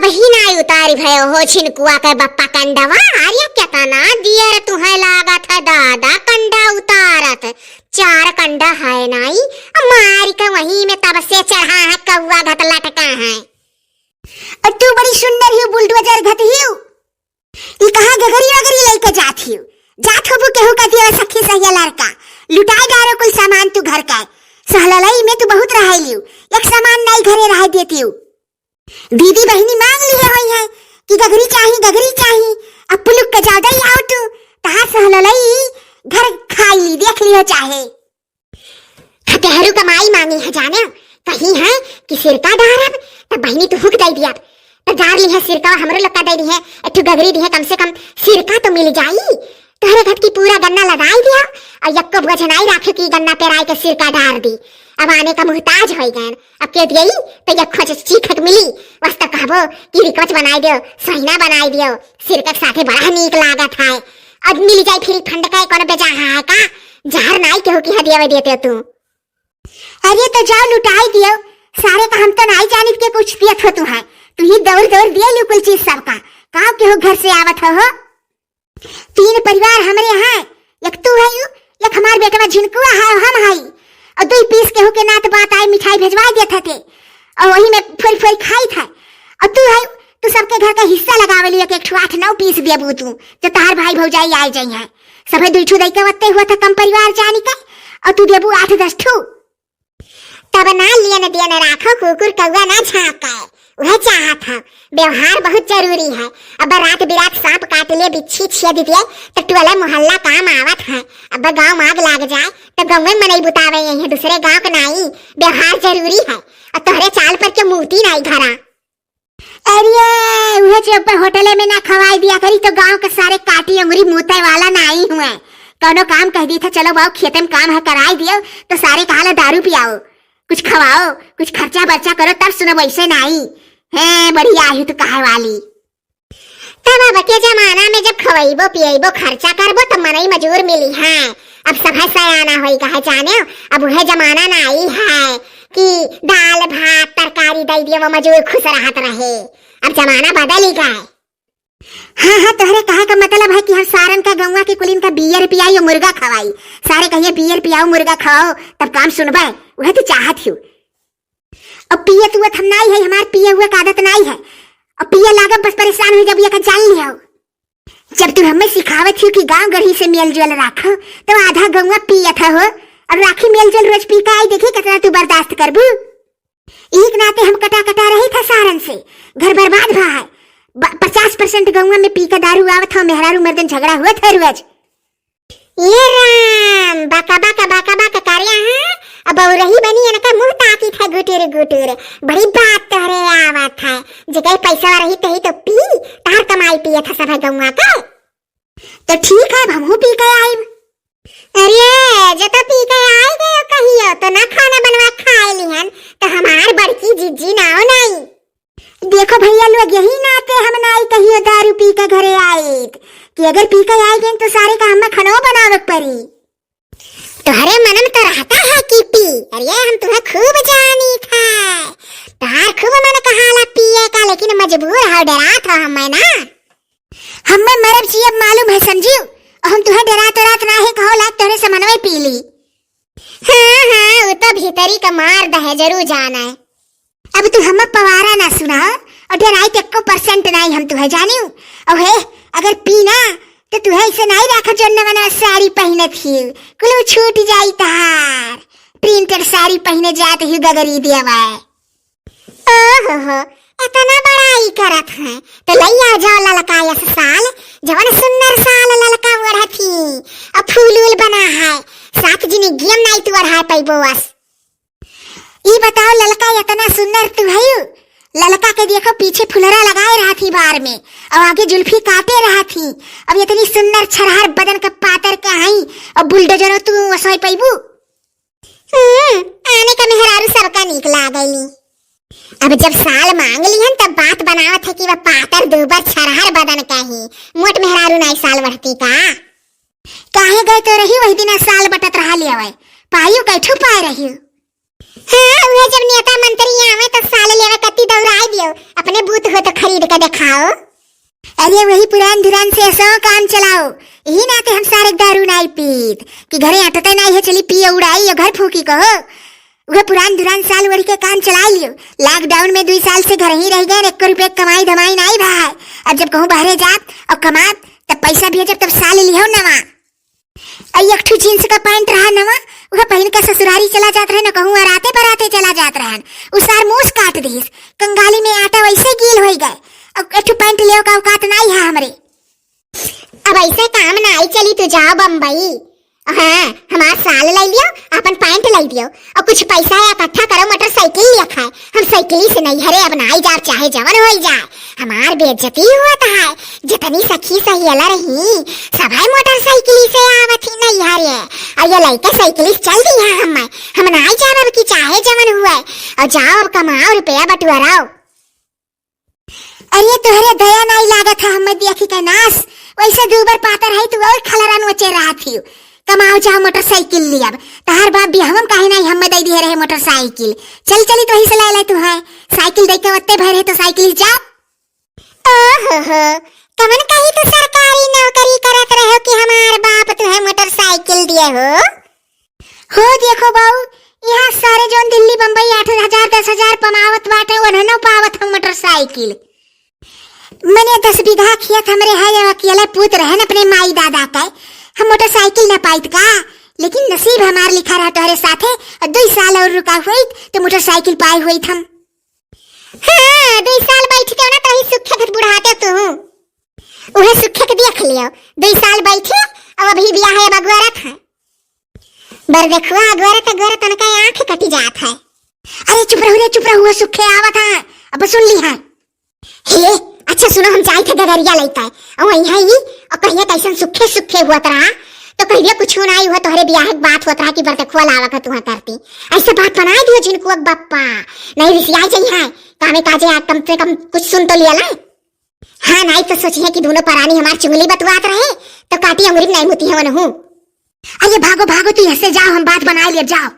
अब ही ना उतारी भयो हो छिनकुआ के बप्पा कंडवा आर्या क्या तना दियर तुम्हें लागा था दादा कंडा उतारत 4 कंडा है नाई मारी का वहीं में तब से चढ़ा है कौआ घत लटका है। और तू बड़ी सुंदर ही बुलडोजर घत ही ई कहां गगरी वगरी लेके जात ही जात हो केहू का दिया सखी सहिया लड़का लुटाई डारो कोई सामान तू घर का सहललाई में तू बहुत रह लियो एक सामान नहीं घरे रह देती हूँ। दीदी बहनी मांग ली है कि गगरी चाही अब पुलुक के जाओ दई आओ तू तहां सहललाई घर खाई ली देख लियो चाहे हतेहरू कमाई मांगी है जाने कहीं है कि सिरका डारब तब बहनी तू हुक दई दिया तो जार ली है सिरका हमरो लक्का दई दी है एक गगरी दी है कम से कम सिरका तो मिल जाई तोहरे घर की पूरा गन्ना लगाई दिया और यक्को बजनाई राखे की गन्ना पे राय के सिरका डार दी अब आने का मुहताज हो गए अब के दियई तो यक्को चीखत मिली वस्ता कहबो कि रिकवच बनाई दियो सहीना बनाई दियो सिरका के साथे बड़ा नीक लागत है अब मिल जाई फिर ठंड का कोनो बेचा है का जार नाई केहू की हदिया देते तू। अरे तो जाओ लुटाई दियो सारे का हम तो नहीं जानित के कुछ दियत हो तू है तू ही दौड़ दिया लो कुल चीज सबका का केहू घर से आवत हो 3 परिवार हमरे हैं एक तू है एक हमार बेटवा झिनकुआ है हम है और 2 पीस केहू के नात बात आई मिठाई भेजवा देत थे और वही में फोई खाई था और तू है तू सबके घर का हिस्सा लगावे लियो के 8-9 पीस देबू तू जो तार भाई भौजाई आए जाई है सबे 2 ठू दई के वत्ते हुआ था कम परिवार जानी का और तू देबू 8-10 ठू तब ना लियन दियन राखो कुकुर कौआ ना झांका वह चाहत है व्यवहार बहुत जरूरी है। अब रात बिरात सांप काट ले बिच्छी छेद दिए तो टोला मोहल्ला काम आवत है अब गांव माग लाग जाए तो गांव में मनई बुतावे है दूसरे गांव का नहीं व्यवहार जरूरी है और तोहरे चाल पर के मूर्ति नहीं धरा। अरे वह जब होटल में ना खवाई दिया करी तो गांव के सारे काटी अंगुरी मुते वाला नहीं हुए कोनो काम कह दी था चलो बाबू खेत में काम है कराई दियो तो सारे कहा दारू पियाओ कुछ खवाओ कुछ खर्चा बर्चा करो तब सुनो वैसे नहीं है बढ़िया ही तो कहे वाली तब अब के जमाना में जब खवाइबो पियबो खर्चा करबो तो मनई मजूर मिली है अब सब सयाना होई कहे जाने अब वह जमाना नहीं है कि दाल भात तरकारी दई दियो मजूर खुश रहत रहे अब जमाना बदल ही गए। हाँ तोहरे कहा का मतलब है कि हम सारन का गौवा के कुलीन का बियर पियाई और मुर्गा खवाई सारे कहिए बियर पियाओ मुर्गा खाओ तब काम सुनबे वह तो चाहत हूँ अब पिए तू हम नहीं है हमार पिए हुए का आदत नहीं है अब पिए लागा बस परेशान हो जब ये का जान लिया जब तू हमें सिखावत हो कि गांव गढ़ी से मेल जोल रखो तो आधा गौवा पियत हो और राखी मेल जोल रोज पी का आई देखी कितना तू बर्दाश्त करबू एक नाते हम कटा रही था सारन से घर बर्बाद भा है 50% गौवा में पी का दारू आवत हो मेहरारू मर्दन झगड़ा हुआ था रोज ये राम बाका कार्या है अब रही बनी है ना मुंह ताकी था गुटुर बड़ी बात तोहरे आवत है जगह पैसा रही तो पी तार कमाई पिए था सब गौवा का तो ठीक है हमहू पी के आई अरे जो तो पी के आए गए कहियो तो ना खाना बनवा खाए लिहन तो हमार बड़की जिज्जी ना हो नहीं देखो भैया लोग यही नाते हम नहीं कहियो दारू पी के घरे आए कि अगर पी के आए गए तो सारे का हमें खाना बनावे पड़ी तुम्हारे मन में तो रहता है कि पी अरे हम तुम्हें खूब जानी था तार खूब मन कहाला पिए का लेकिन मजबूर हो डरा था हमें ना हमें मरब जी अब मालूम है समझियो हम तुम्हें डरा तो रात ना है कहो लाग तोरे से मनवे पी ली हाँ वो तो भीतरी का मार है जरूर जाना है अब तू हमें पवारा ना सुना और डराई तक को % नहीं हम तुम्हें जानियो और है अगर पीना तो तुम्हें ऐसे नहीं रखा जो नवा साड़ी पहने थी कुल छूट जाई तार प्रिंटेड साड़ी पहने जाते ही गगरी देवा ओहो इतना बड़ाई करत है तो लइया जाओ ललका यस साल जवन सुंदर साल ललका वढ़ा थी अब फूल बना है साथ जिनी गेम नहीं तू वढ़ा पैबो बस ये बताओ ललका इतना सुंदर तू है ललका के देखो पीछे फुलरा लगाए रहा थी बार में और आगे जुल्फी काटे रहा थी अब इतनी सुंदर छरहर बदन का पातर का हई और बुलडोजर तू वसोई पैबू आने का मेहरारू सबका निकला गईली अब जब साल मांग लिहन तब बात बनावत है कि वह पातर दुबर छरहर बदन का ही मोट मेहरारू नहीं साल बढ़ती का काहे गए तो रही वही दिन साल बटत रहा लिया पाइयो कैठू पाए रही हाँ वह जब नेता मंत्री आवे तो साले लेवे कत्ती दौड़ाई दियो, अपने बूथ हो तो खरीद के दिखाओ। अरे वही पुरान धुरान से ऐसा काम चलाओ, यही नाते हम सारे दारू नहीं पीत कि घरे अटते नहीं है, चली पिए उड़ाई या घर फूकी कहो। वह पुरान धुरान साल वरी के काम चला लियो। लॉकडाउन में 2 साल से घर ही रह गए, 1 रुपये कमाई धमाई नहीं भाई। अब जब कहूँ बाहरे जात और कमात तब पैसा भेजब तब साल लियो नवा। एक ठू जींस का पैंट रहा नवा, वह पहन के ससुरारी चला जात रहे, न कहूँ आराते बराते चला जात रहन। उसार मूस काट दीस, कंगाली में आटा वैसे गील हो गए। अब एक ठू पैंट ले का औकात नहीं है हमरे। अब ऐसे काम नहीं चली तो जाओ बम्बई। हाँ हमारा साल ले लियो, अपन पैंट ले दियो और कुछ पैसा इकट्ठा करो, मोटरसाइकिल लिया खाए। हम साइकिल से नहीं हरे अब नहीं जा, चाहे जवन हो जाए। हमार बेइज्जती हुआ है, जितनी सखी सहेला रही सब मोटरसाइकिल से आवत ही नहीं हरे, और ये लड़का साइकिल चल दी है। हम नहीं जा अब कि चाहे जवन हुआ, और जाओ अब कमाओ रुपया बटुराओ। अरे तोहरे दया नहीं लागत है, हम देखी का नाश वैसे दूबर पातर है, तू और खलरा नोचे रहा थी। कमाओ जाओ मोटरसाइकिल लिया, तहार बाप भी हम काहे नहीं हम दे दिए रहे मोटरसाइकिल। चल चली तो ही से ले तू है साइकिल दे के वत्ते भर है तो साइकिल जाओ। ओहो कमन कही तो सरकारी नौकरी करत रहो कि हमार बाप तुम्हें मोटरसाइकिल दिए हो देखो बाऊ, यहाँ सारे जोन दिल्ली बम्बई 8,000 10,000 कमावत बाटे वो न पावत हम मोटरसाइकिल। मने 10 बीघा खेत हमरे है, अकेले पुत्र है अपने माई दादा का, हम मोटरसाइकिल न पाइत का। लेकिन नसीब हमार लिखा रहा तुम्हारे साथे, 2 साल और रुका हुई तो मोटरसाइकिल पाए हुई हम। हाँ 2 साल बैठते हो ना तो ही सुखे के बुढ़ाते तू, उहे सुखे के देख लियो। 2 साल बैठे अब अभी ब्याह है, अब अगवरत है बर देखो, अगवरत उनका आंख कटी जात है। अरे चुप रहो सुखे आवत है, अब सुन ली है। हे अच्छा सुनो, हम जाए थे गगरिया लेता है और वहीं ही और कहिए कैसन सुखे हुआ रहा तो कहिए कुछ नहीं हुआ, तोहरे ब्याह की बात होता है कि बरते खुआ लावा का तुहा करती। ऐसे बात बना दियो जिनको अब बप्पा नहीं रिसिया चाहिए, कामे काजे कम से कम कुछ सुन तो लिया ना। हाँ नहीं तो सोचिए कि दोनों परानी हमारी चुंगली बतवात रहे तो काटी अंगुरी नहीं होती है। अरे भागो तू ऐसे जाओ, हम बात बना लिया, जाओ।